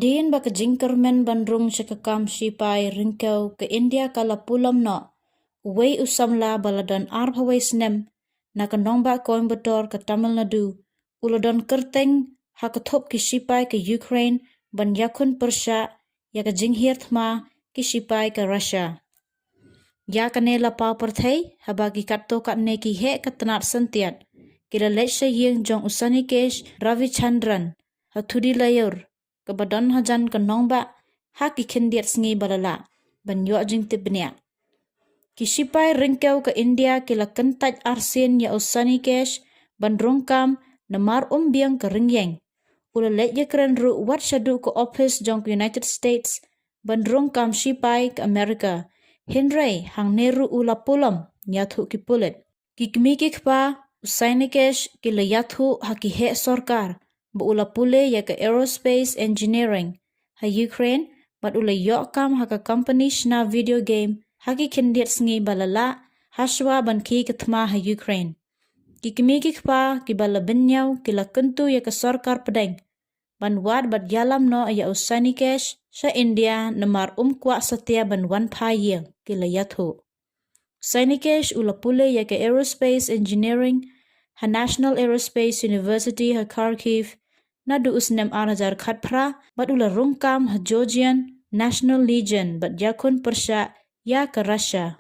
Din baka jingkermen bandrung syakakam shipai ringkau ke India kala pulam no. Uwei usamla baladan arbhawai snem na kanong ba Coimbatore ke Tamil Nadu. Uladon kerteng hakatop ki shipai ke Ukraine ban Iakhun Persha ya ke jinghir thma ki shipai ke Russia. Ya kane la pau perthai habagi katto katne ki he katanat sentiat. Kila letsha yeng jong usani kesh Ravi Chandran hathudi layur kebadan hajan kanong ba haki kendiat sengi balala ban yo jing tibnya. Kisipai ringkau ke India kila kentaj arsin ya usani kesh ban rongkam namar biang ke ringyeng. Ula letya keren ru wat syadu ke office jong ke United States ban rongkam sipai ke Amerika. Henry hang neru ula pulam nyathu ki pulit. Kikmi kikpa usani kesh kila yathu haki he sorkar. Ba ula pule ya ke aerospace engineering ha Ukraine bat ula yokam haka company shna video game haki kendiat sengi balala haswa ban ki ketma ha Ukraine. Kikmi kikpa ki bala benyau kila kentu ya ke sorkar pedeng ban wad bat yalam no ya usani kesh sa India namar kwa setia ban wan payeng kila yathu. Usani kesh ula pule ya ke aerospace engineering ha National Aerospace University ha Kharkiv na du usnem anajar khatpra bat ula rungkam ha Georgian National Legion bat Iakhun Persha ya ke Russia.